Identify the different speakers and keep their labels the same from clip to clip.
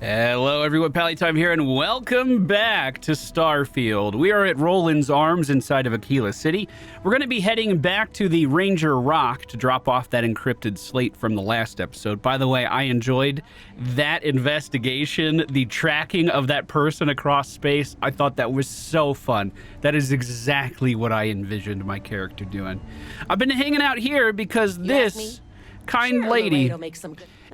Speaker 1: Hello everyone, Pallytime here, and welcome back to Starfield. We are at Roland's Arms inside of Aquila City. We're going to be heading back to the Ranger Rock to drop off that encrypted slate from the last episode. By the way, I enjoyed that investigation, the tracking of that person across space. I thought that was so fun. That is exactly what I envisioned my character doing. I've been hanging out here because this kind lady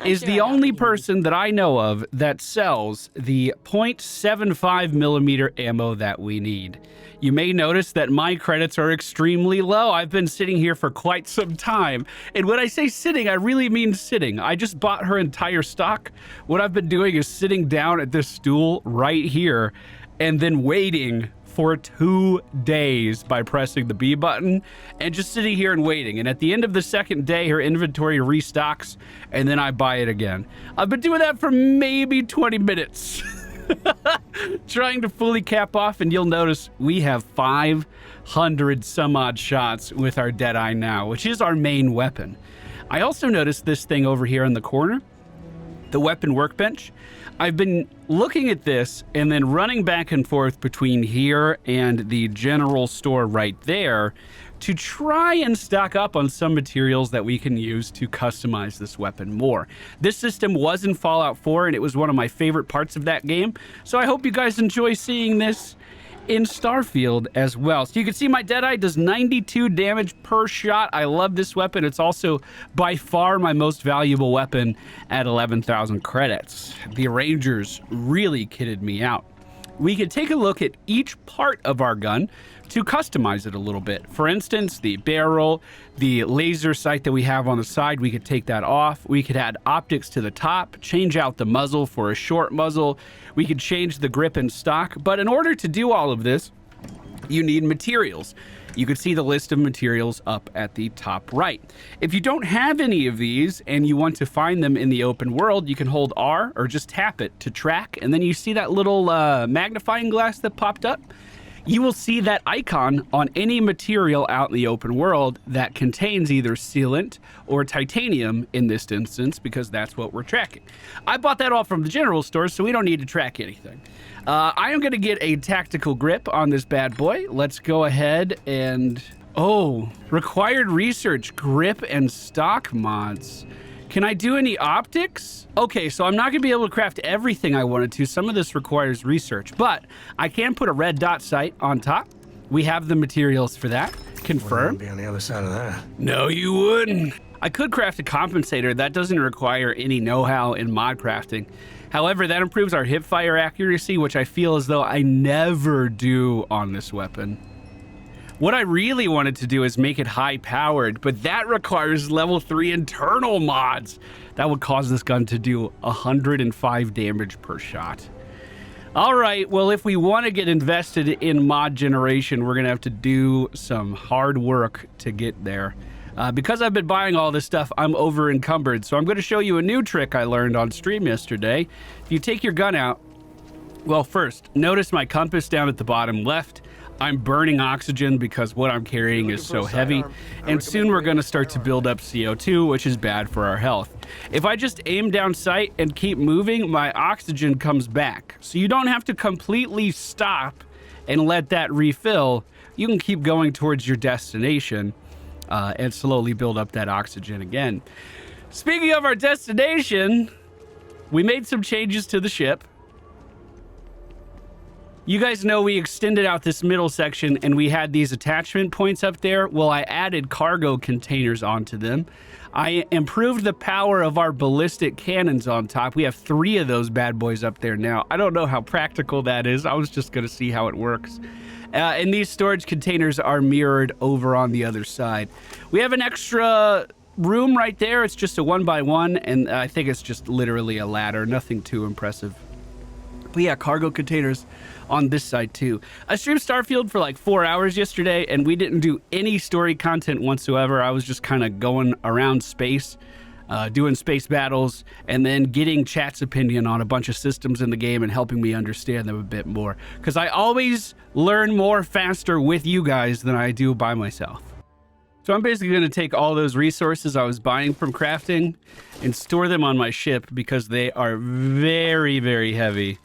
Speaker 1: is the only person that I know of that sells the .75 millimeter ammo that we need. You may notice that my credits are extremely low. I've been sitting here for quite some time. And when I say sitting, I really mean sitting. I just bought her entire stock. What I've been doing is sitting down at this stool right here and then waiting for 2 days by pressing the B button and just sitting here and waiting. And at the end of the second day, her inventory restocks and then I buy it again. I've been doing that for maybe 20 minutes. Trying to fully cap off, and you'll notice we have 500 some odd shots with our Deadeye now, which is our main weapon. I also noticed this thing over here in the corner, the weapon workbench. I've been looking at this and then running back and forth between here and the general store right there to try and stock up on some materials that we can use to customize this weapon more. This system was in Fallout 4 and it was one of my favorite parts of that game, so I hope you guys enjoy seeing this in Starfield as well. So you can see my Deadeye does 92 damage per shot. I love this weapon. It's also by far my most valuable weapon at 11,000 credits. The Rangers really kitted me out. We could take a look at each part of our gun to customize it a little bit. For instance, the barrel, the laser sight that we have on the side, we could take that off. We could add optics to the top, change out the muzzle for a short muzzle. We could change the grip and stock. But in order to do all of this, you need materials. You can see the list of materials up at the top right. If you don't have any of these and you want to find them in the open world, you can hold R or just tap it to track, and then you see that little magnifying glass that popped up. You will see that icon on any material out in the open world that contains either sealant or titanium in this instance, because that's what we're tracking. I bought that all from the general store, so we don't need to track anything. I am going to get a tactical grip on this bad boy. Let's go ahead and... Oh, required research, grip and stock mods. Can I do any optics? Okay, so I'm not gonna be able to craft everything I wanted to. Some of this requires research, but I can put a red dot sight on top. We have the materials for that. Confirm.
Speaker 2: Be on the other side of that.
Speaker 1: No, you wouldn't. I could craft a compensator. That doesn't require any know-how in mod crafting. However, that improves our hip fire accuracy, which I feel as though I never do on this weapon. What I really wanted to do is make it high-powered, but that requires level 3 internal mods. That would cause this gun to do 105 damage per shot. All right, well, if we want to get invested in mod generation, we're going to have to do some hard work to get there. Because I've been buying all this stuff, I'm over-encumbered, so I'm going to show you a new trick I learned on stream yesterday. If you take your gun out, well, first, notice my compass down at the bottom left. I'm burning oxygen because what I'm carrying is so heavy, and soon we're going to start to build up CO2, which is bad for our health. If I just aim down sight and keep moving, my oxygen comes back. So you don't have to completely stop and let that refill. You can keep going towards your destination and slowly build up that oxygen again. Speaking of our destination, we made some changes to the ship. You guys know we extended out this middle section and we had these attachment points up there. Well, I added cargo containers onto them. I improved the power of our ballistic cannons on top. We have 3 of those bad boys up there now. I don't know how practical that is. I was just going to see how it works. And these storage containers are mirrored over on the other side. We have an extra room right there. It's just a 1x1, and I think it's just literally a ladder. Nothing too impressive. But yeah, cargo containers on this side too. I streamed Starfield for like 4 hours yesterday, and we didn't do any story content whatsoever. I was just kind of going around space, doing space battles, and then getting chat's opinion on a bunch of systems in the game and helping me understand them a bit more. Because I always learn more faster with you guys than I do by myself. So I'm basically going to take all those resources I was buying from crafting and store them on my ship because they are very, very heavy.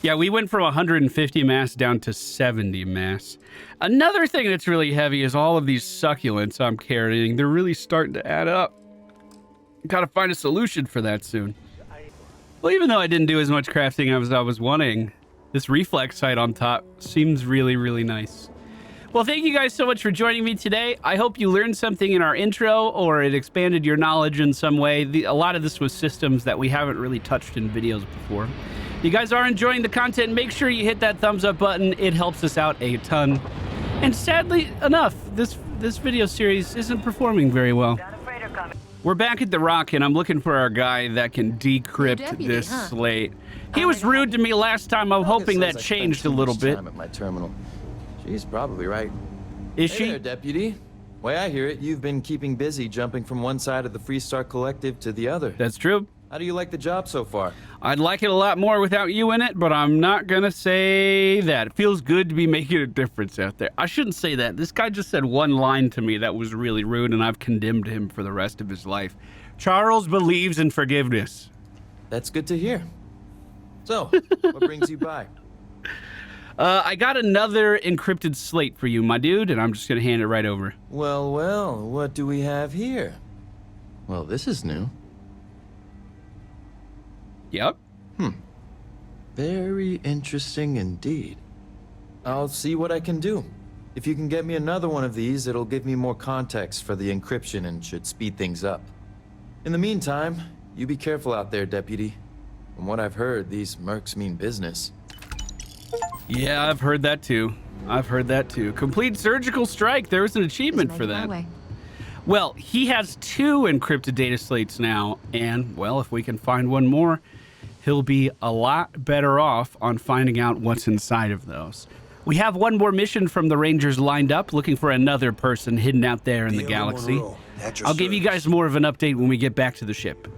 Speaker 1: Yeah, we went from 150 mass down to 70 mass. Another thing that's really heavy is all of these succulents I'm carrying. They're really starting to add up. Gotta find a solution for that soon. Well, even though I didn't do as much crafting as I was wanting, this reflex sight on top seems really, really nice. Well, thank you guys so much for joining me today. I hope you learned something in our intro or it expanded your knowledge in some way. A lot of this was systems that we haven't really touched in videos before. If you guys are enjoying the content, make sure you hit that thumbs up button. It helps us out a ton. And sadly enough, this video series isn't performing very well. We're back at the Rock, and I'm looking for our guy that can decrypt this slate. He was rude to me last time. I'm hoping that changed a little bit.
Speaker 2: At my terminal. She's probably right.
Speaker 1: Is she?
Speaker 2: Hey there, Deputy. Way I hear it, you've been keeping busy jumping from one side of the Freestar Collective to the other.
Speaker 1: That's true.
Speaker 2: How do you like the job so far?
Speaker 1: I'd like it a lot more without you in it, but I'm not gonna say that. It feels good to be making a difference out there. I shouldn't say that. This guy just said one line to me that was really rude, and I've condemned him for the rest of his life. Charles believes in forgiveness.
Speaker 2: That's good to hear. So, what brings you by?
Speaker 1: I got another encrypted slate for you, my dude, and I'm just gonna hand it right over.
Speaker 2: Well, well, what do we have here? Well, this is new.
Speaker 1: Yep.
Speaker 2: Very interesting indeed. I'll see what I can do. If you can get me another one of these, it'll give me more context for the encryption and should speed things up. In the meantime, you be careful out there, Deputy. From what I've heard, these mercs mean business.
Speaker 1: Yeah, I've heard that too. Complete surgical strike. There was an achievement for that. Well, he has 2 encrypted data slates now, and, well, if we can find one more, he'll be a lot better off on finding out what's inside of those. We have one more mission from the Rangers lined up, looking for another person hidden out there in the galaxy. I'll give you guys more of an update when we get back to the ship.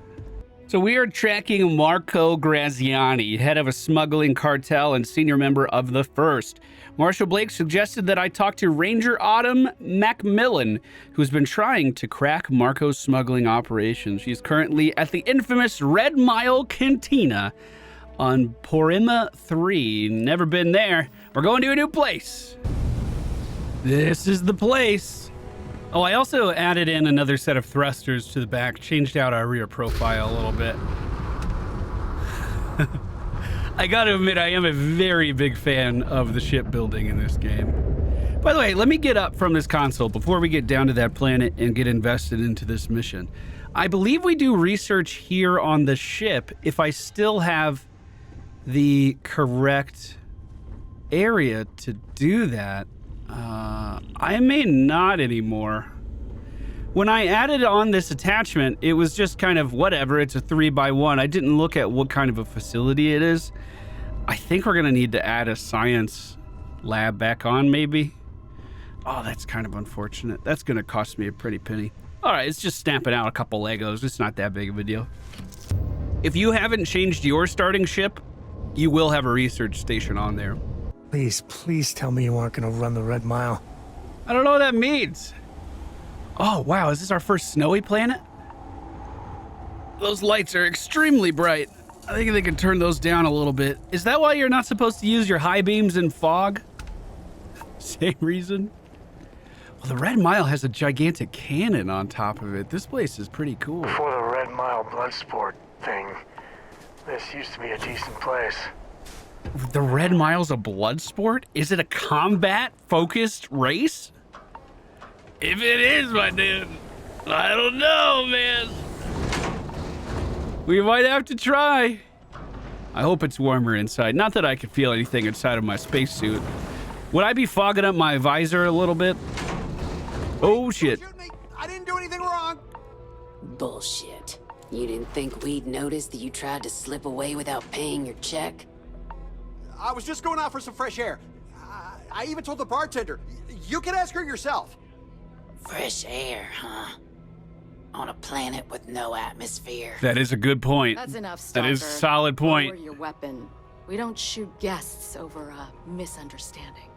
Speaker 1: So we are tracking Marco Graziani, head of a smuggling cartel and senior member of the First. Marshal Blake suggested that I talk to Ranger Autumn Macmillan, who's been trying to crack Marco's smuggling operation. She's currently at the infamous Red Mile Cantina on Porima 3. Never been there. We're going to a new place. This is the place. Oh, I also added in another set of thrusters to the back, changed out our rear profile a little bit. I gotta admit, I am a very big fan of the shipbuilding in this game. By the way, let me get up from this console before we get down to that planet and get invested into this mission. I believe we do research here on the ship if I still have the correct area to do that. I may not anymore. When I added on this attachment, it was just kind of whatever. It's a 3x1. I didn't look at what kind of a facility it is. I think we're going to need to add a science lab back on, maybe. Oh, that's kind of unfortunate. That's going to cost me a pretty penny. All right, it's just stamping out a couple Legos. It's not that big of a deal. If you haven't changed your starting ship, you will have a research station on there.
Speaker 3: Please tell me you aren't going to run the Red Mile.
Speaker 1: I don't know what that means. Oh, wow, is this our first snowy planet? Those lights are extremely bright. I think they can turn those down a little bit. Is that why you're not supposed to use your high beams in fog? Same reason. Well, the Red Mile has a gigantic cannon on top of it. This place is pretty cool.
Speaker 3: Before the Red Mile blood sport thing, this used to be a decent place.
Speaker 1: The Red Mile's a blood sport? Is it a combat-focused race? If it is, my dude, I don't know, man. We might have to try. I hope it's warmer inside. Not that I can feel anything inside of my spacesuit. Would I be fogging up my visor a little bit? Oh, shit.
Speaker 4: I didn't do anything wrong.
Speaker 5: Bullshit. You didn't think we'd notice that you tried to slip away without paying your check?
Speaker 4: I was just going out for some fresh air. I even told the bartender. You can ask her yourself.
Speaker 5: Fresh air, huh? On a planet with no atmosphere.
Speaker 1: That is a good point.
Speaker 6: That's enough, Stalker.
Speaker 1: That is a solid point.
Speaker 6: Lower your weapon. We don't shoot guests over a misunderstanding.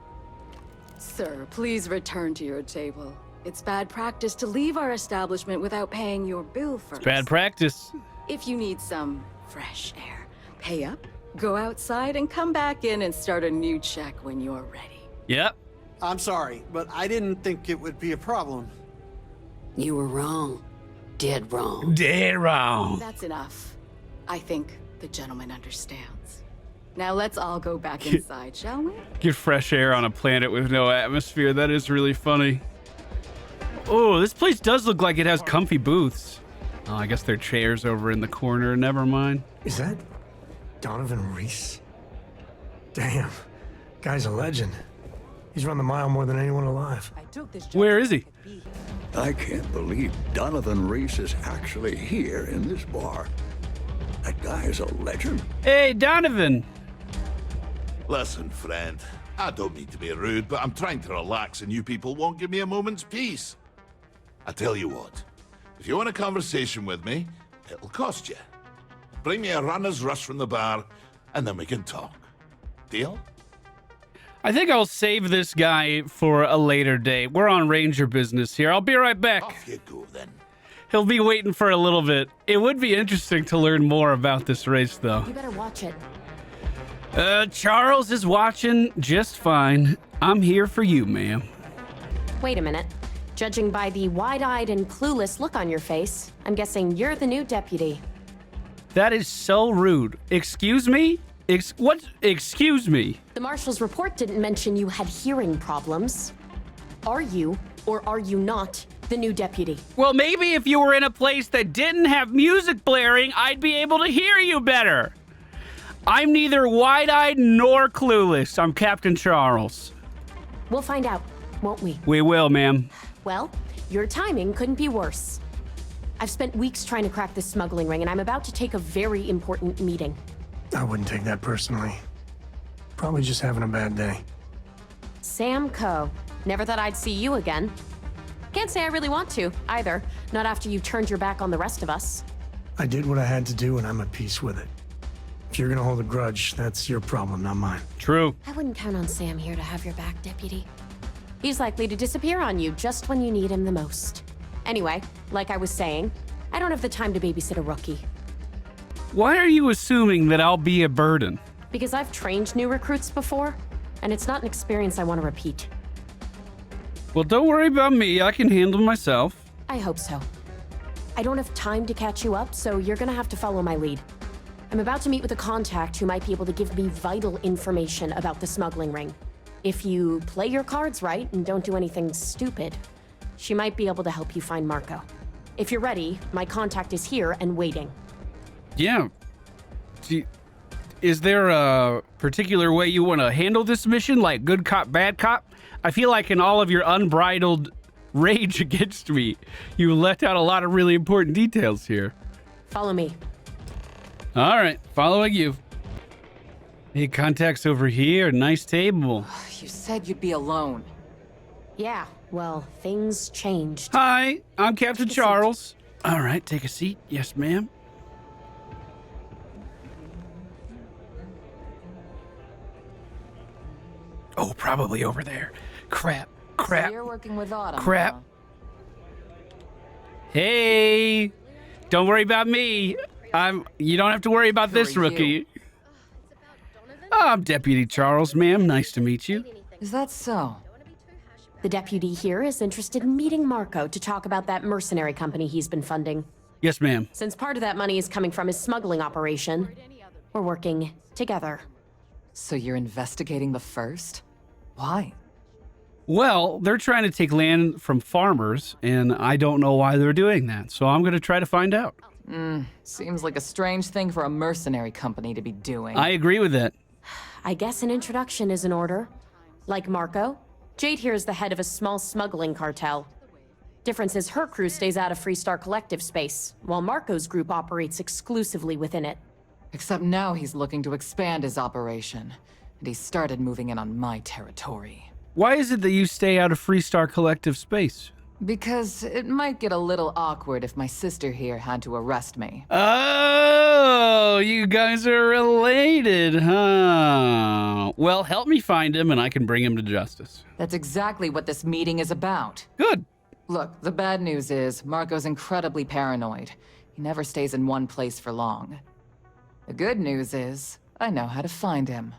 Speaker 6: Sir, please return to your table. It's bad practice to leave our establishment without paying your bill first.
Speaker 1: Bad practice.
Speaker 6: If you need some fresh air, pay up, go outside, and come back in and start a new check when you're ready.
Speaker 1: Yep.
Speaker 4: I'm sorry, but I didn't think it would be a problem.
Speaker 5: You were wrong. Dead wrong.
Speaker 1: Dead wrong.
Speaker 6: That's enough. I think the gentleman understands. Now let's all go back inside, shall we?
Speaker 1: Get fresh air on a planet with no atmosphere. That is really funny. Oh, this place does look like it has comfy booths. Oh, I guess there are chairs over in the corner. Never mind.
Speaker 7: Is that Donovan Reese? Damn, guy's a legend. He's run the mile more than anyone alive.
Speaker 1: Where is he?
Speaker 8: I can't believe Donovan Reese is actually here in this bar. That guy is a legend.
Speaker 1: Hey, Donovan.
Speaker 9: Listen, friend, I don't mean to be rude, but I'm trying to relax and you people won't give me a moment's peace. I tell you what, if you want a conversation with me, it'll cost you. Bring me a runner's rush from the bar, and then we can talk. Deal?
Speaker 1: I think I'll save this guy for a later date. We're on ranger business here. I'll be right back.
Speaker 9: Off you go, then.
Speaker 1: He'll be waiting for a little bit. It would be interesting to learn more about this race, though.
Speaker 10: You better watch it.
Speaker 1: Charles is watching just fine. I'm here for you, ma'am.
Speaker 10: Wait a minute. Judging by the wide-eyed and clueless look on your face, I'm guessing you're the new deputy.
Speaker 1: That is so rude. Excuse me? What? Excuse me?
Speaker 10: The marshal's report didn't mention you had hearing problems. Are you, or are you not, the new deputy?
Speaker 1: Well, maybe if you were in a place that didn't have music blaring, I'd be able to hear you better. I'm neither wide-eyed nor clueless. I'm Captain Charles.
Speaker 10: We'll find out, won't we?
Speaker 1: We will, ma'am.
Speaker 10: Well, your timing couldn't be worse. I've spent weeks trying to crack this smuggling ring, and I'm about to take a very important meeting.
Speaker 7: I wouldn't take that personally. Probably just having a bad day.
Speaker 10: Sam Coe. Never thought I'd see you again. Can't say I really want to, either. Not after you turned your back on the rest of us.
Speaker 7: I did what I had to do, and I'm at peace with it. If you're gonna hold a grudge, that's your problem, not mine.
Speaker 1: True.
Speaker 10: I wouldn't count on Sam here to have your back, Deputy. He's likely to disappear on you just when you need him the most. Anyway, like I was saying, I don't have the time to babysit a rookie.
Speaker 1: Why are you assuming that I'll be a burden?
Speaker 10: Because I've trained new recruits before, and it's not an experience I want to repeat.
Speaker 1: Well, don't worry about me. I can handle myself.
Speaker 10: I hope so. I don't have time to catch you up, so you're gonna have to follow my lead. I'm about to meet with a contact who might be able to give me vital information about the smuggling ring. If you play your cards right and don't do anything stupid, she might be able to help you find Marco. If you're ready, my contact is here and waiting.
Speaker 1: Yeah. Is there a particular way you want to handle this mission, like good cop, bad cop? I feel like in all of your unbridled rage against me, you left out a lot of really important details here.
Speaker 10: Follow me.
Speaker 1: All right, following you. Hey, contacts over here. Nice table.
Speaker 11: You said you'd be alone.
Speaker 10: Yeah, well, things changed.
Speaker 1: Hi, I'm Captain Charles. All right, take a seat. Yes, ma'am. Oh, probably over there. Crap.
Speaker 11: So you're working with Autumn.
Speaker 1: Crap.
Speaker 11: Huh?
Speaker 1: Hey, don't worry about me. You don't have to worry about this rookie. Oh, I'm Deputy Charles, ma'am. Nice to meet you.
Speaker 11: Is that so?
Speaker 10: The deputy here is interested in meeting Marco to talk about that mercenary company he's been funding.
Speaker 1: Yes, ma'am.
Speaker 10: Since part of that money is coming from his smuggling operation, we're working together.
Speaker 11: So you're investigating the first? Why?
Speaker 1: Well, they're trying to take land from farmers, and I don't know why they're doing that, so I'm going to try to find out.
Speaker 11: Seems like a strange thing for a mercenary company to be doing.
Speaker 1: I agree with that.
Speaker 10: I guess an introduction is in order. Like Marco, Jade here is the head of a small smuggling cartel. Difference is her crew stays out of Freestar Collective space, while Marco's group operates exclusively within it.
Speaker 11: Except now he's looking to expand his operation, and he started moving in on my territory.
Speaker 1: Why is it that you stay out of Freestar Collective space?
Speaker 11: Because it might get a little awkward if my sister here had to arrest me.
Speaker 1: Oh, you guys are related, huh? Well, help me find him and I can bring him to justice.
Speaker 11: That's exactly what this meeting is about.
Speaker 1: Good.
Speaker 11: Look, the bad news is Marco's incredibly paranoid. He never stays in one place for long. The good news is I know how to find him.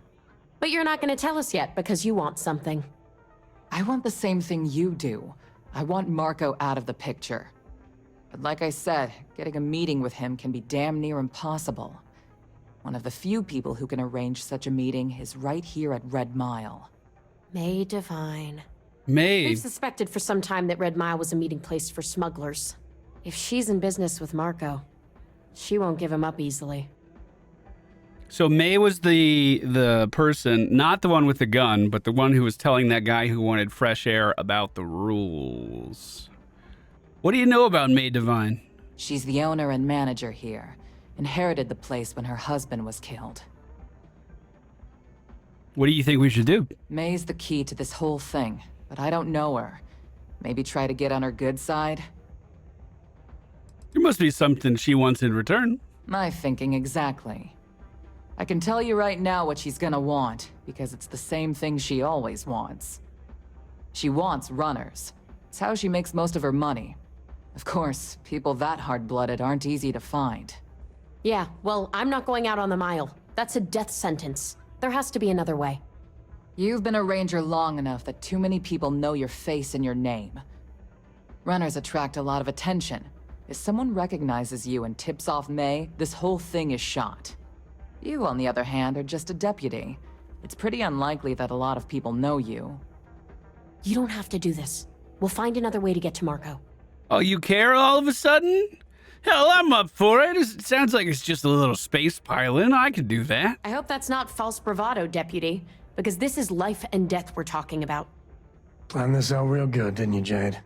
Speaker 10: But you're not going to tell us yet because you want something.
Speaker 11: I want the same thing you do. I want Marco out of the picture. But like I said, getting a meeting with him can be damn near impossible. One of the few people who can arrange such a meeting is right here at Red Mile.
Speaker 10: May Divine.
Speaker 1: May.
Speaker 10: We've suspected for some time that Red Mile was a meeting place for smugglers. If she's in business with Marco, she won't give him up easily.
Speaker 1: So May was the person, not the one with the gun, but the one who was telling that guy who wanted fresh air about the rules. What do you know about May Divine?
Speaker 11: She's the owner and manager here. Inherited the place when her husband was killed.
Speaker 1: What do you think we should do?
Speaker 11: May's the key to this whole thing, but I don't know her. Maybe try to get on her good side?
Speaker 1: There must be something she wants in return.
Speaker 11: My thinking exactly. I can tell you right now what she's gonna want, because it's the same thing she always wants. She wants runners. It's how she makes most of her money. Of course, people that hard-blooded aren't easy to find.
Speaker 10: Yeah, well, I'm not going out on the mile. That's a death sentence. There has to be another way.
Speaker 11: You've been a ranger long enough that too many people know your face and your name. Runners attract a lot of attention. If someone recognizes you and tips off May, this whole thing is shot. You, on the other hand, are just a deputy. It's pretty unlikely that a lot of people know you.
Speaker 10: You don't have to do this. We'll find another way to get to Marco.
Speaker 1: Oh, you care all of a sudden? Hell, I'm up for it. It sounds like it's just a little space pilot. I could do that.
Speaker 10: I hope that's not false bravado, Deputy, because this is life and death we're talking about.
Speaker 7: Planned this out real good, didn't you, Jade?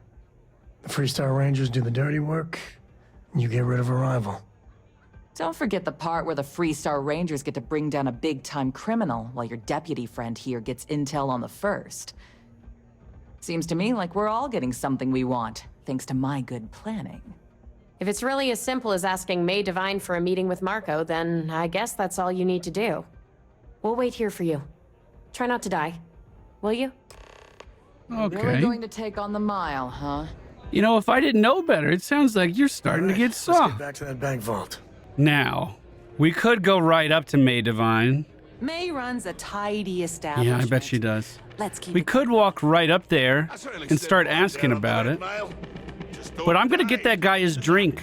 Speaker 7: The Freestar Rangers do the dirty work, and you get rid of a rival.
Speaker 11: Don't forget the part where the Freestar Rangers get to bring down a big-time criminal while your deputy friend here gets intel on the first. Seems to me like we're all getting something we want, thanks to my good planning.
Speaker 10: If it's really as simple as asking May Divine for a meeting with Marco, then I guess that's all you need to do. We'll wait here for you. Try not to die. Will you?
Speaker 1: Okay.
Speaker 11: Really going to take on the mile, huh?
Speaker 1: You know, if I didn't know better, it sounds like you're starting to get soft.
Speaker 7: Let's get back to that bank vault.
Speaker 1: Now, we could go right up to May Divine.
Speaker 12: May runs a tidy establishment.
Speaker 1: Yeah, I bet she does.
Speaker 12: Let's keep
Speaker 1: We could walk right up there and start asking about it. But I'm going to get that guy his drink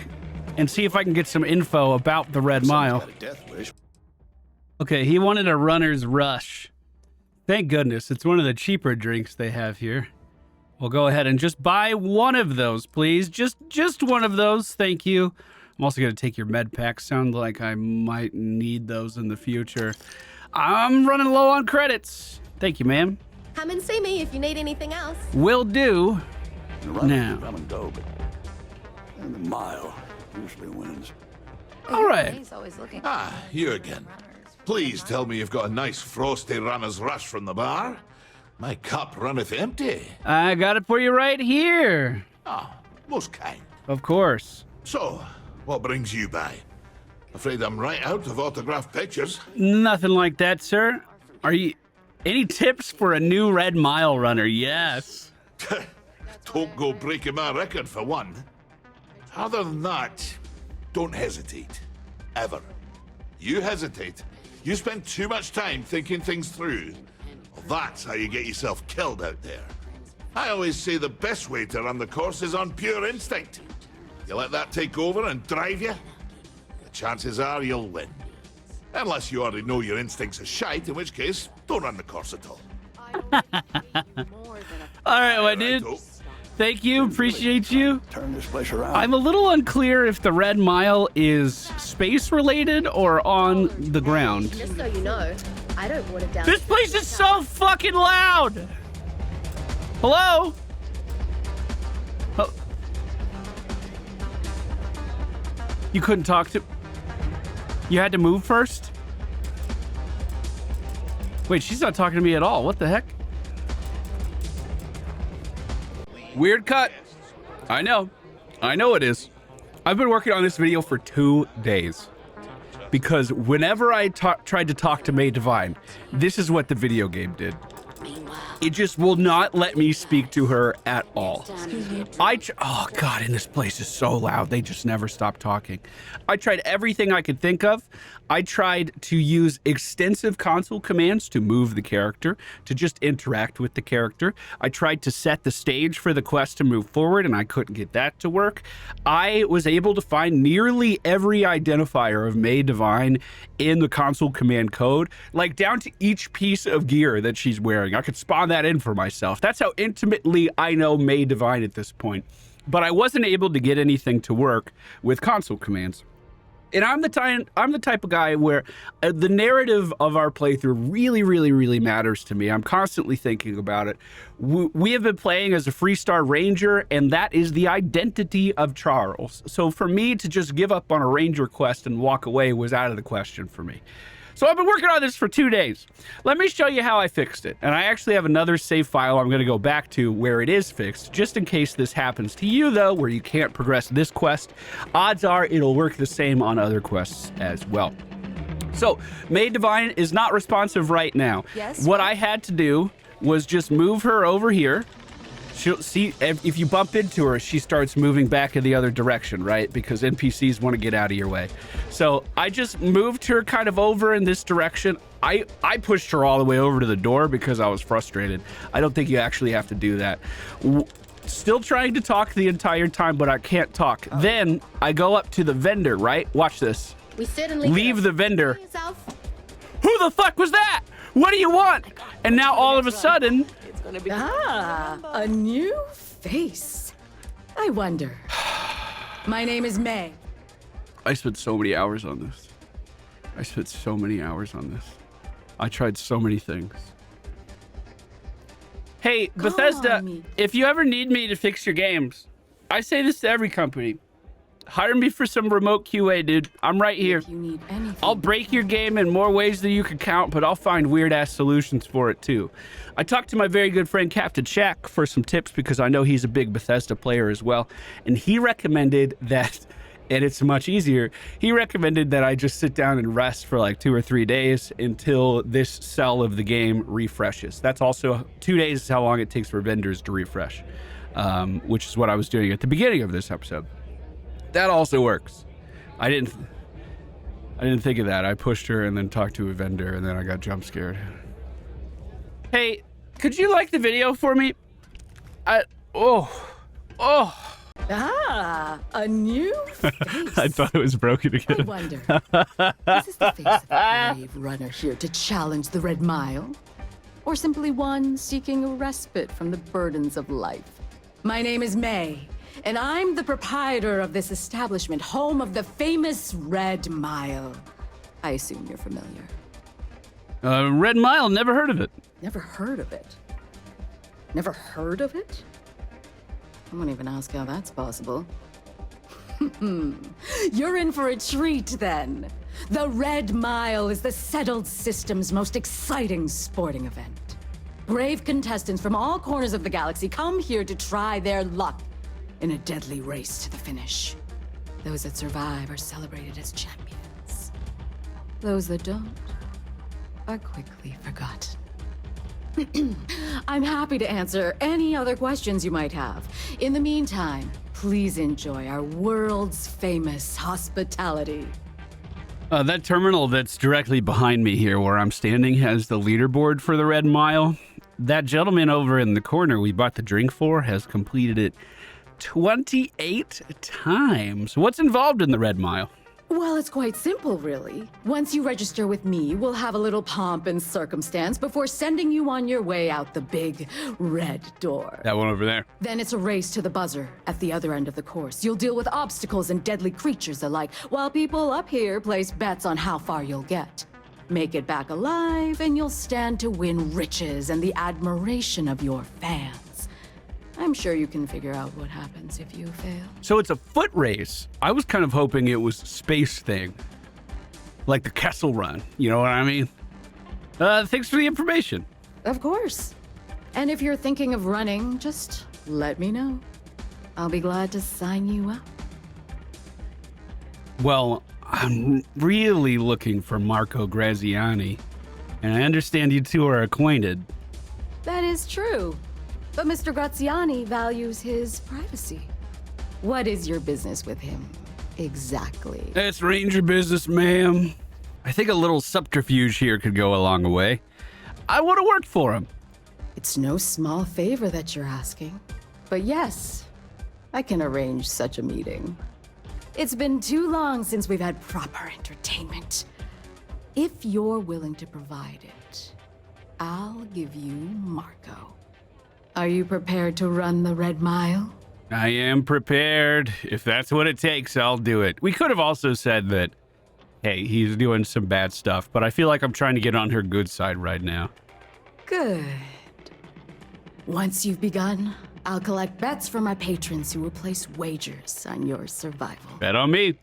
Speaker 1: and see if I can get some info about the Red Mile. Okay, he wanted a runner's rush. Thank goodness, it's one of the cheaper drinks they have here. We'll go ahead and just buy one of those, please. Just one of those, thank you. I'm also going to take your med pack. Sound like I might need those in the future. I'm running low on credits. Thank you, ma'am.
Speaker 13: Come and see me if you need anything else.
Speaker 1: Will do.
Speaker 8: Now. Come and go, but the mile usually wins.
Speaker 1: All right.
Speaker 5: He's always looking.
Speaker 9: Ah, you again. Please tell me you've got a nice frosty runner's rush from the bar. My cup runneth empty.
Speaker 1: I got it for you right here.
Speaker 9: Ah, most kind.
Speaker 1: Of course.
Speaker 9: So, what brings you by? Afraid I'm right out of autographed pictures.
Speaker 1: Nothing like that, sir. Are you... Any tips for a new Red Mile runner? Yes.
Speaker 9: Don't go breaking my record, for one. Other than that, don't hesitate. Ever. You hesitate, you spend too much time thinking things through. Well, that's how you get yourself killed out there. I always say the best way to run the course is on pure instinct. You let that take over and drive you, the chances are you'll win. Unless you already know your instincts are shite, in which case, don't run the course at all.
Speaker 1: All right, my dude. Thank you. Appreciate you.
Speaker 8: Turn this place around.
Speaker 1: I'm a little unclear if the Red Mile is space-related or on the ground.
Speaker 13: Just so you know, I don't water down.
Speaker 1: This place is so fucking loud! Hello? Oh. You couldn't talk to... You had to move first? Wait, she's not talking to me at all. What the heck? Weird cut. I know it is. I've been working on this video for 2 days. Because whenever I tried to talk to May Divine, this is what the video game did.
Speaker 5: Meanwhile,
Speaker 1: It just will not let me speak to her at all. Oh God, and this place is so loud. They just never stop talking. I tried everything I could think of. I tried to use extensive console commands to move the character, to just interact with the character. I tried to set the stage for the quest to move forward, and I couldn't get that to work. I was able to find nearly every identifier of May Divine in the console command code, like down to each piece of gear that she's wearing. I could spawn that in for myself. That's how intimately I know May Divine at this point. But I wasn't able to get anything to work with console commands. And I'm the type of guy where the narrative of our playthrough really matters to me. I'm constantly thinking about it. We have been playing as a Freestar Ranger, and that is the identity of Charles. So for me to just give up on a Ranger quest and walk away was out of the question for me. So I've been working on this for 2 days. Let me show you how I fixed it. And I actually have another save file I'm going to go back to where it is fixed, just in case this happens to you, though, where you can't progress this quest. Odds are it'll work the same on other quests as well. So, May Divine is not responsive right now.
Speaker 12: Yes?
Speaker 1: What I had to do was just move her over here. She'll see, if you bump into her, she starts moving back in the other direction, right? Because NPCs want to get out of your way. So I just moved her kind of over in this direction. I pushed her all the way over to the door because I was frustrated. I don't think you actually have to do that. Still trying to talk the entire time, but I can't talk. Oh. Then I go up to the vendor, right? Watch this.
Speaker 13: We certainly
Speaker 1: leave the vendor. Who the fuck was that? What do you want? And now all of a sudden...
Speaker 6: a new face. I wonder. My name is May.
Speaker 1: I spent so many hours on this. I tried so many things. Hey, Bethesda, if you ever need me to fix your games, I say this to every company. Hire me for some remote QA, dude. I'm right here.
Speaker 6: If you need anything,
Speaker 1: I'll break your game in more ways than you can count, but I'll find weird-ass solutions for it, too. I talked to my very good friend Captain Shaq for some tips because I know he's a big Bethesda player as well, and he recommended that, and it's much easier, he recommended that I just sit down and rest for like 2 or 3 days until this cell of the game refreshes. That's also 2 days is how long it takes for vendors to refresh, which is what I was doing at the beginning of this episode. That also works. I didn't think of that. I pushed her and then talked to a vendor and then I got jump scared. Hey, could you like the video for me? A
Speaker 6: new face.
Speaker 1: I thought it was broken again.
Speaker 6: I wonder, is this the face of a brave runner here to challenge the Red Mile? Or simply one seeking a respite from the burdens of life? My name is May. And I'm the proprietor of this establishment, home of the famous Red Mile. I assume you're familiar.
Speaker 1: Red Mile, never heard of it.
Speaker 6: Never heard of it? Never heard of it? I won't even ask how that's possible. You're in for a treat, then. The Red Mile is the settled system's most exciting sporting event. Brave contestants from all corners of the galaxy come here to try their luck in a deadly race to the finish. Those that survive are celebrated as champions. Those that don't are quickly forgotten. I'm happy to answer any other questions you might have. In the meantime, please enjoy our world's famous hospitality.
Speaker 1: That terminal that's directly behind me here where I'm standing has the leaderboard for the Red Mile. That gentleman over in the corner we bought the drink for has completed it 28 times. What's involved in the Red Mile?
Speaker 6: Well, it's quite simple, really. Once you register with me, we'll have a little pomp and circumstance before sending you on your way out the big red door.
Speaker 1: That one over there.
Speaker 6: Then it's a race to the buzzer at the other end of the course. You'll deal with obstacles and deadly creatures alike, while people up here place bets on how far you'll get. Make it back alive, and you'll stand to win riches and the admiration of your fans. I'm sure you can figure out what happens if you fail.
Speaker 1: So it's a foot race. I was kind of hoping it was space thing. Like the Kessel Run, you know what I mean? Thanks for the information.
Speaker 6: Of course. And if you're thinking of running, just let me know. I'll be glad to sign you up.
Speaker 1: Well, I'm really looking for Marco Graziani. And I understand you two are acquainted.
Speaker 6: That is true. But Mr. Graziani values his privacy. What is your business with him, exactly?
Speaker 1: It's Ranger business, ma'am. I think a little subterfuge here could go a long way. I would have worked for him.
Speaker 6: It's no small favor that you're asking. But yes, I can arrange such a meeting. It's been too long since we've had proper entertainment. If you're willing to provide it, I'll give you Marco. Are you prepared to run the Red Mile?
Speaker 1: I am prepared. If that's what it takes, I'll do it. We could have also said that, hey, he's doing some bad stuff, but I feel like I'm trying to get on her good side right now.
Speaker 6: Good. Once you've begun, I'll collect bets from my patrons who will place wagers on your survival.
Speaker 1: Bet on me.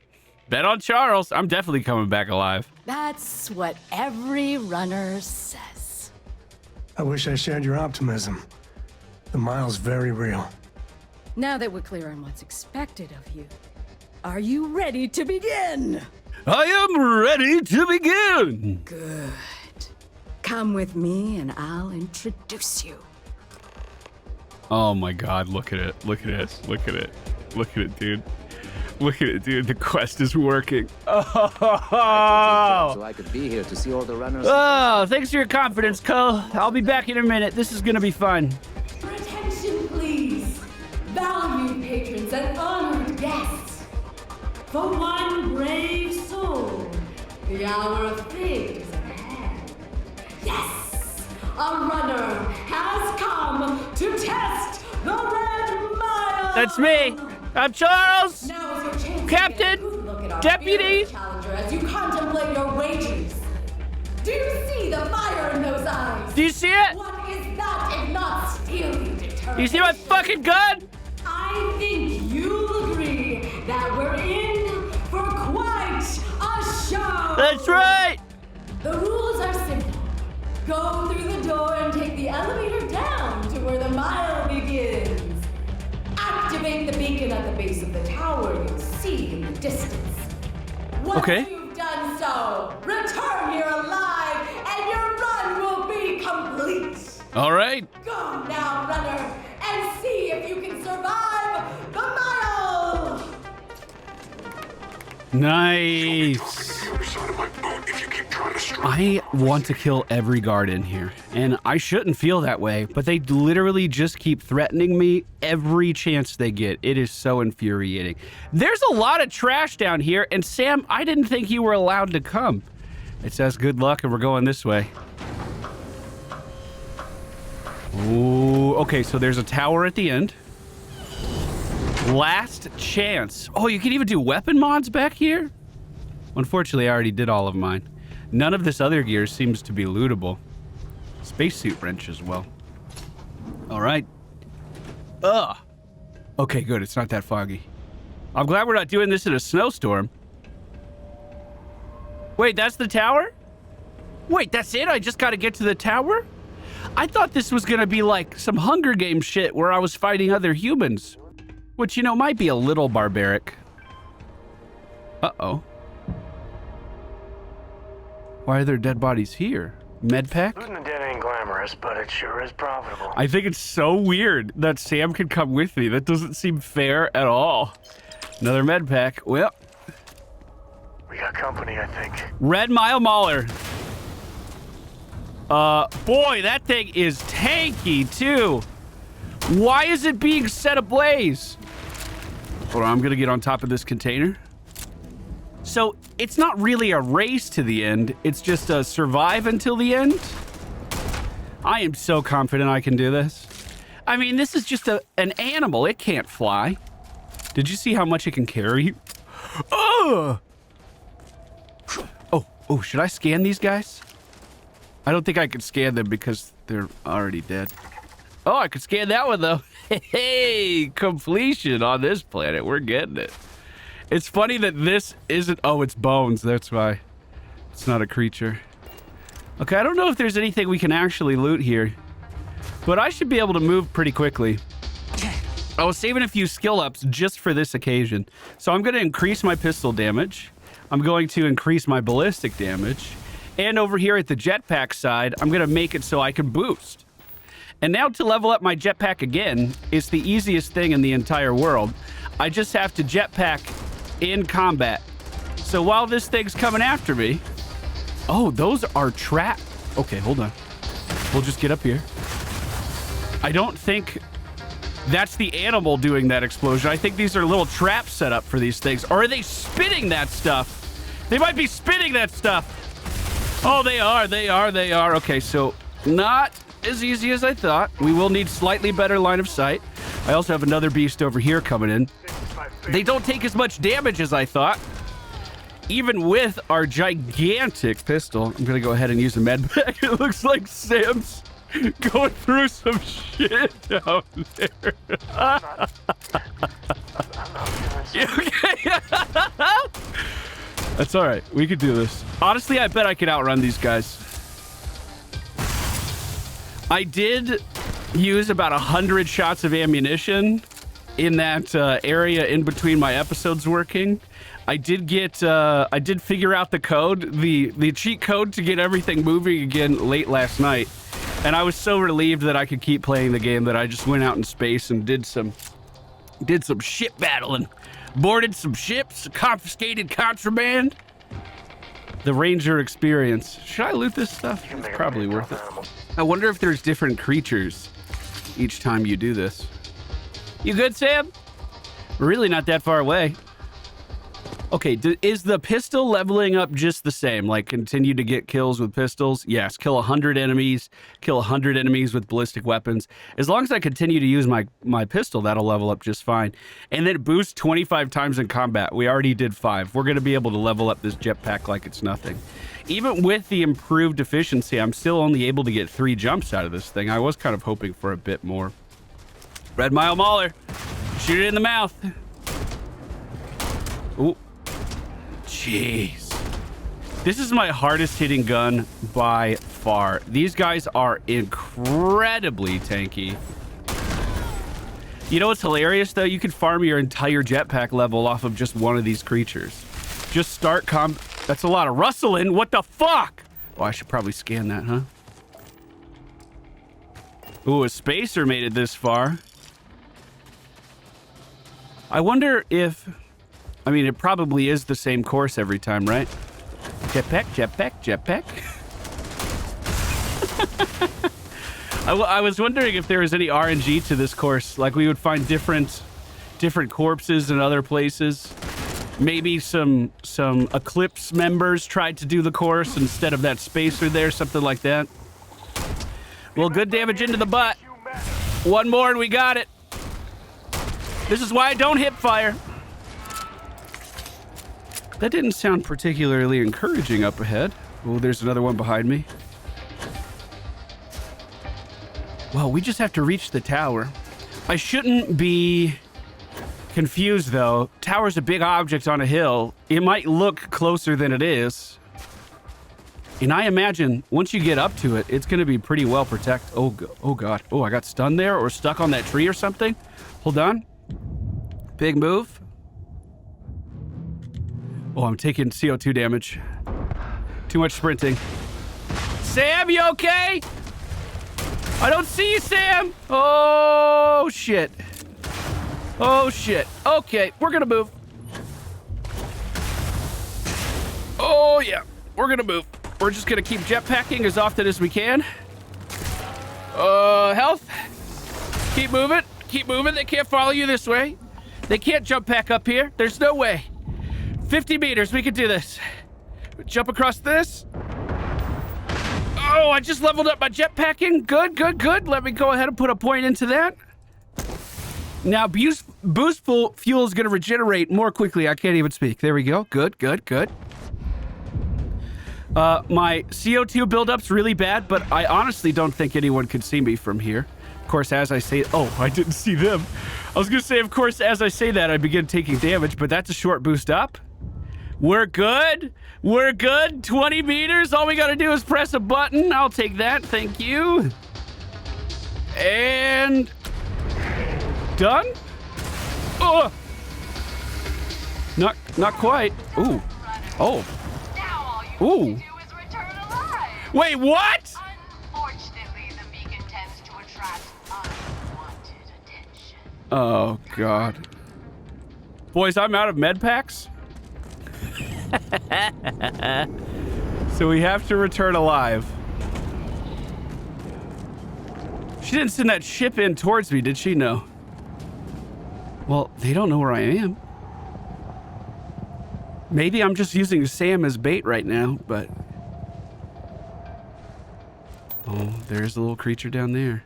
Speaker 1: Bet on Charles. I'm definitely coming back alive.
Speaker 6: That's what every runner says.
Speaker 7: I wish I shared your optimism. The mile's very real.
Speaker 6: Now that we're clear on what's expected of you, are you ready to begin?
Speaker 1: I am ready to begin.
Speaker 6: Good. Come with me and I'll introduce you.
Speaker 1: Oh my God, look at it. Look at it. Look at it. Look at it, dude. Look at it, dude. The quest is working. Oh!
Speaker 14: So I could be here to see all the runners.
Speaker 1: Oh, thanks for your confidence, Cole. I'll be back in a minute. This is gonna be fun.
Speaker 6: Your attention, please. Valued patrons and honored guests. For one brave soul, the hour of fate is at hand. Yes! A runner has come to test the Red Mile!
Speaker 1: That's me! I'm Charles!
Speaker 6: Now is your chance
Speaker 1: Captain!
Speaker 6: to get a good look at our
Speaker 1: Deputy!
Speaker 6: fearless challenger as you contemplate your wagers. Do you see the fire in those eyes?
Speaker 1: Do you see it?
Speaker 6: What is that if not steely determination?
Speaker 1: You see my fucking gun?
Speaker 6: I think you'll agree that we're in for quite a show.
Speaker 1: That's right!
Speaker 6: The rules are simple. Go through the door and take the elevator down to where the mile begins. Activate the beacon at the base of the tower you'll see in the distance. Once you've done so, return here alive and your run will be complete.
Speaker 1: All right.
Speaker 6: Go now, runner, and see if you can survive the mile!
Speaker 1: Nice. I want to kill every guard in here, and I shouldn't feel that way, but they literally just keep threatening me every chance they get. It is so infuriating. There's a lot of trash down here, and Sam, I didn't think you were allowed to come. It says good luck, and we're going this way. Ooh, okay, so there's a tower at the end. Last chance. Oh, you can even do weapon mods back here? Unfortunately, I already did all of mine. None of this other gear seems to be lootable. Spacesuit wrench as well. All right. Ugh. Okay, good. It's not that foggy. I'm glad we're not doing this in a snowstorm. Wait, that's the tower? Wait, that's it? I just got to get to the tower? I thought this was going to be like some Hunger Games shit where I was fighting other humans. Which, you know, might be a little barbaric. Uh-oh. Why are there dead bodies here? Medpack?
Speaker 3: Looting the dead ain't glamorous, but it sure is profitable.
Speaker 1: I think it's so weird that Sam can come with me. That doesn't seem fair at all. Another medpack. Well.
Speaker 3: We got company, I think.
Speaker 1: Red Mile Mauler. Boy, that thing is tanky, too. Why is it being set ablaze? Hold on, I'm gonna get on top of this container. So, it's not really a race to the end. It's just a survive until the end. I am so confident I can do this. I mean, this is just an animal. It can't fly. Did you see how much it can carry? Oh! Oh, should I scan these guys? I don't think I could scan them because they're already dead. Oh, I could scan that one, though. Hey, completion on this planet. We're getting it. It's funny that this isn't... Oh, it's bones. That's why. It's not a creature. Okay, I don't know if there's anything we can actually loot here. But I should be able to move pretty quickly. I was saving a few skill ups just for this occasion. So I'm going to increase my pistol damage. I'm going to increase my ballistic damage. And over here at the jetpack side, I'm going to make it so I can boost. And now to level up my jetpack again is the easiest thing in the entire world. I just have to jetpack in combat. So while this thing's coming after me... Oh, those are traps. Okay, hold on. We'll just get up here. I don't think that's the animal doing that explosion. I think these are little traps set up for these things. Or are they spitting that stuff? They might be spitting that stuff. Oh, they are. Okay, so not as easy as I thought. We will need slightly better line of sight. I also have another beast over here coming in. They don't take as much damage as I thought. Even with our gigantic pistol. I'm gonna go ahead and use a med pack. It looks like Sam's going through some shit down there. Okay. That's all right. We could do this. Honestly, I bet I could outrun these guys. I did use about 100 shots of ammunition in that area in between my episodes working. I did figure out the code, the cheat code to get everything moving again late last night. And I was so relieved that I could keep playing the game that I just went out in space and did some ship battling. Boarded some ships, confiscated contraband. The Ranger experience. Should I loot this stuff? It's probably worth it. I wonder if there's different creatures each time you do this. You good, Sam? We're really not that far away. Okay, is the pistol leveling up just the same? Like, continue to get kills with pistols? Yes, kill 100 enemies, kill 100 enemies with ballistic weapons. As long as I continue to use my pistol, that'll level up just fine. And then it boosts 25 times in combat. We already did 5. We're going to be able to level up this jetpack like it's nothing. Even with the improved efficiency, I'm still only able to get 3 jumps out of this thing. I was kind of hoping for a bit more. Red Mile Mauler. Shoot it in the mouth. Ooh. Jeez. This is my hardest hitting gun by far. These guys are incredibly tanky. You know what's hilarious though? You could farm your entire jetpack level off of just one of these creatures. Just start That's a lot of rustling. What the fuck? Oh, I should probably scan that, huh? Ooh, a spacer made it this far. I wonder if... I mean, it probably is the same course every time, right? Jetpack, jetpack, jetpack. I was wondering if there was any RNG to this course. Like, we would find different corpses in other places. Maybe some Eclipse members tried to do the course instead of that spacer there, something like that. Well, good damage into the butt. One more and we got it. This is why I don't hip fire. That didn't sound particularly encouraging up ahead. Oh, there's another one behind me. Well, we just have to reach the tower. I shouldn't be confused, though. Tower's a big object on a hill. It might look closer than it is. And I imagine once you get up to it, it's going to be pretty well protected. Oh, God. Oh, I got stunned there or stuck on that tree or something. Hold on. Big move. Oh, I'm taking CO2 damage. Too much sprinting. Sam, you okay? I don't see you, Sam. Oh, shit. Oh, shit. Okay, we're gonna move. Oh, yeah. We're gonna move. We're just gonna keep jetpacking as often as we can. Health. Keep moving. Keep moving. They can't follow you this way. They can't jump back up here. There's no way. 50 meters, we can do this. Jump across this. Oh, I just leveled up my jetpacking. Good, good, good. Let me go ahead and put a point into that. Now, boostful fuel is going to regenerate more quickly. I can't even speak. There we go. Good, good, good. My CO2 buildup's really bad, but I honestly don't think anyone could see me from here. Of course, as I say... Oh, I didn't see them. I was going to say, of course, as I say that, I begin taking damage, but that's a short boost up. We're good. We're good. 20 meters. All we got to do is press a button. I'll take that. Thank you. And... done? Oh! Not quite. Ooh. Oh. Ooh. Wait, what?
Speaker 15: Unfortunately, the beacon tends to
Speaker 1: Oh, God. Boys, I'm out of med packs. So we have to return alive. She didn't send that ship in towards me, did she? No. Well, they don't know where I am. Maybe I'm just using Sam as bait right now, but... Oh, there's a little creature down there.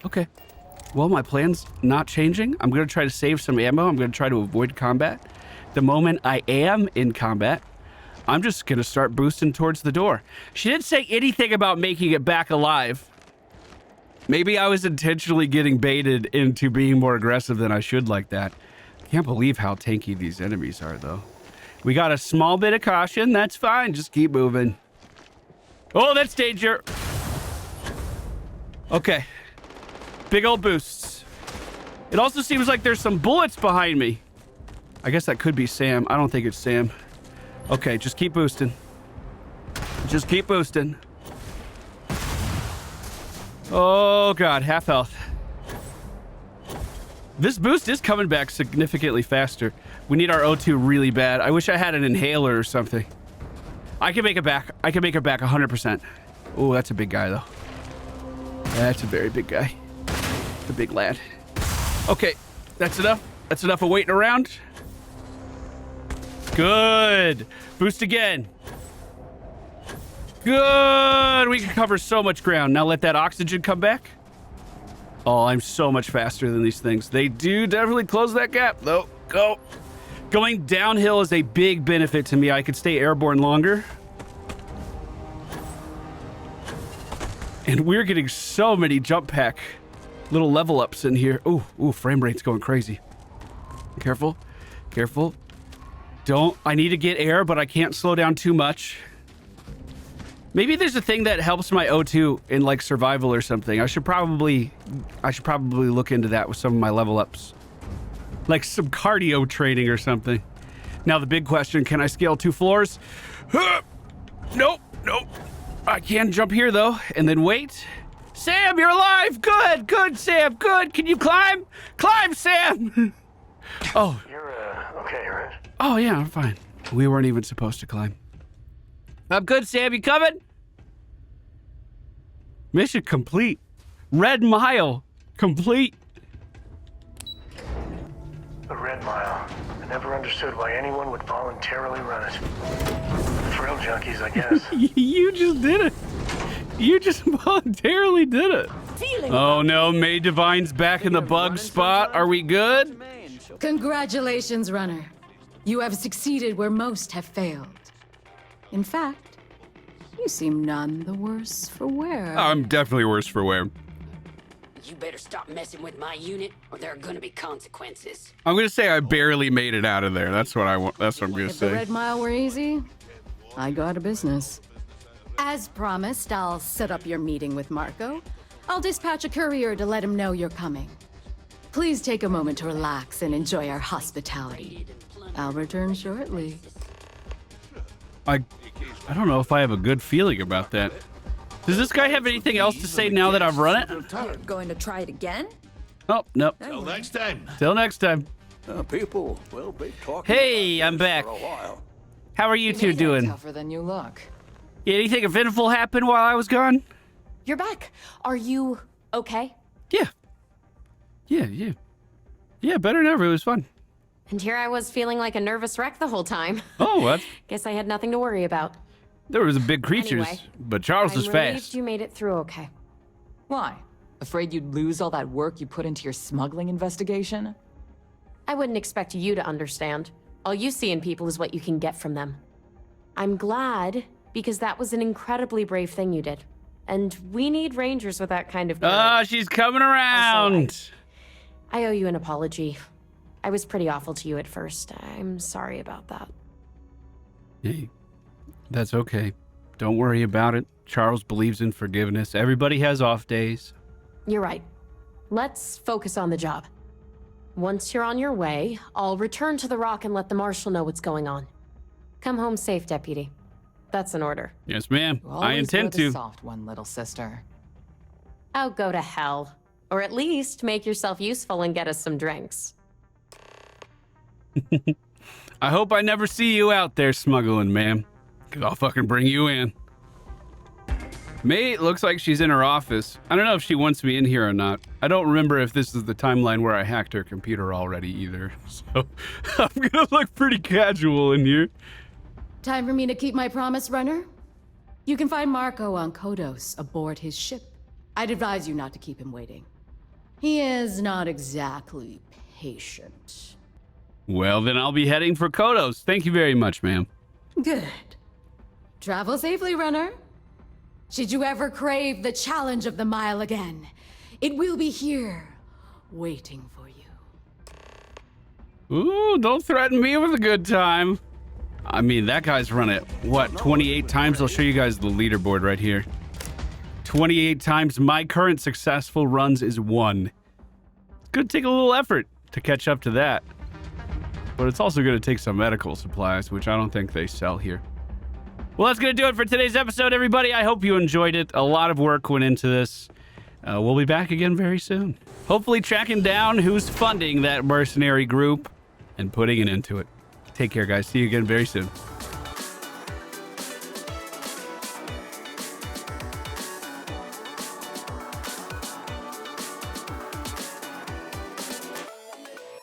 Speaker 1: Okay. Well, my plan's not changing. I'm going to try to save some ammo. I'm going to try to avoid combat. The moment I am in combat, I'm just going to start boosting towards the door. She didn't say anything about making it back alive. Maybe I was intentionally getting baited into being more aggressive than I should like that. Can't believe how tanky these enemies are, though. We got a small bit of caution. That's fine. Just keep moving. Oh, that's danger. Okay. Big old boosts. It also seems like there's some bullets behind me. I guess that could be Sam. I don't think it's Sam. Okay, just keep boosting. Just keep boosting. Oh, God. Half health. This boost is coming back significantly faster. We need our O2 really bad. I wish I had an inhaler or something. I can make it back. I can make it back 100%. Oh, that's a big guy, though. That's a very big guy. The big lad. Okay, that's enough. That's enough of waiting around. Good. Boost again. Good. We can cover so much ground. Now let that oxygen come back. Oh, I'm so much faster than these things. They do definitely close that gap, though. Go. Going downhill is a big benefit to me. I could stay airborne longer. And we're getting so many jump pack little level ups in here. Ooh, frame rate's going crazy. Careful. Careful. I need to get air, but I can't slow down too much. Maybe there's a thing that helps my O2 in like survival or something. I should probably look into that with some of my level ups. Like some cardio training or something. Now the big question, can I scale 2 floors? Nope. I can jump here though, and then wait. Sam, you're alive! Good, Sam, good! Can you climb? Climb, Sam! Oh.
Speaker 3: You're, okay, right?
Speaker 1: Oh yeah, I'm fine. We weren't even supposed to climb. I'm good, Sam. You coming? Mission complete. Red Mile complete.
Speaker 3: The Red Mile. I never understood why anyone would voluntarily run it. Thrill junkies, I guess.
Speaker 1: You just did it. You just voluntarily did it. Oh no, May Divine's back in the bug spot. Are we good?
Speaker 6: Congratulations, runner. You have succeeded where most have failed. In fact, you seem none the worse for wear.
Speaker 1: I'm definitely worse for wear.
Speaker 5: You better stop messing with my unit, or there are gonna be consequences.
Speaker 1: I'm gonna say I barely made it out of there. That's what I want. That's what I'm gonna
Speaker 6: If
Speaker 1: say.
Speaker 6: the Red Mile were easy, I'd go out of business. As promised, I'll set up your meeting with Marco. I'll dispatch a courier to let him know you're coming. Please take a moment to relax and enjoy our hospitality. I'll return shortly.
Speaker 1: I don't know if I have a good feeling about that. Does this guy have anything else to say now that I've run it?
Speaker 15: You're going to try it again?
Speaker 1: Oh, no.
Speaker 9: Till next time.
Speaker 1: Till next time.
Speaker 8: People will be talking.
Speaker 1: Hey, I'm back. How are you two doing?
Speaker 11: Tougher than you look.
Speaker 1: Anything eventful happen while I was gone?
Speaker 10: You're back. Are you okay?
Speaker 1: Yeah. Yeah, better than ever. It was fun.
Speaker 10: And here I was feeling like a nervous wreck the whole time.
Speaker 1: Oh, what?
Speaker 10: Guess I had nothing to worry about.
Speaker 1: There was a big creatures,
Speaker 10: Anyway,
Speaker 1: but Charles is
Speaker 10: I'm relieved
Speaker 1: fast.
Speaker 10: you made it through okay.
Speaker 11: Why? Afraid you'd lose all that work you put into your smuggling investigation?
Speaker 10: I wouldn't expect you to understand. All you see in people is what you can get from them. I'm glad, because that was an incredibly brave thing you did. And we need rangers with that kind of courage.
Speaker 1: Ah, she's coming around.
Speaker 10: Also, I owe you an apology. I was pretty awful to you at first. I'm sorry about that.
Speaker 1: Hey, that's okay. Don't worry about it. Charles believes in forgiveness. Everybody has off days.
Speaker 10: You're right. Let's focus on the job. Once you're on your way, I'll return to the Rock and let the Marshal know what's going on. Come home safe, Deputy. That's an order.
Speaker 1: Yes, ma'am.
Speaker 11: You
Speaker 1: I
Speaker 11: always
Speaker 1: intend
Speaker 11: were the
Speaker 1: to.
Speaker 11: soft one, little sister.
Speaker 10: Oh, go to hell. Or at least make yourself useful and get us some drinks.
Speaker 1: I hope I never see you out there smuggling, ma'am. Because I'll fucking bring you in. May looks like she's in her office. I don't know if she wants me in here or not. I don't remember if this is the timeline where I hacked her computer already either. So I'm gonna look pretty casual in here.
Speaker 6: Time for me to keep my promise, Runner? You can find Marco on Kodos aboard his ship. I'd advise you not to keep him waiting. He is not exactly patient.
Speaker 1: Well, then I'll be heading for Kodos. Thank you very much, ma'am.
Speaker 6: Good. Travel safely, Runner. Should you ever crave the challenge of the mile again, it will be here, waiting for you.
Speaker 1: Ooh, don't threaten me with a good time. I mean, that guy's run it, what, 28 times? I'll show you guys the leaderboard right here. 28 times. My current successful runs is 1. It's going to take a little effort to catch up to that. But it's also going to take some medical supplies, which I don't think they sell here. Well, that's going to do it for today's episode, everybody. I hope you enjoyed it. A lot of work went into this. We'll be back again very soon. Hopefully tracking down who's funding that mercenary group and putting it into it. Take care, guys. See you again very soon.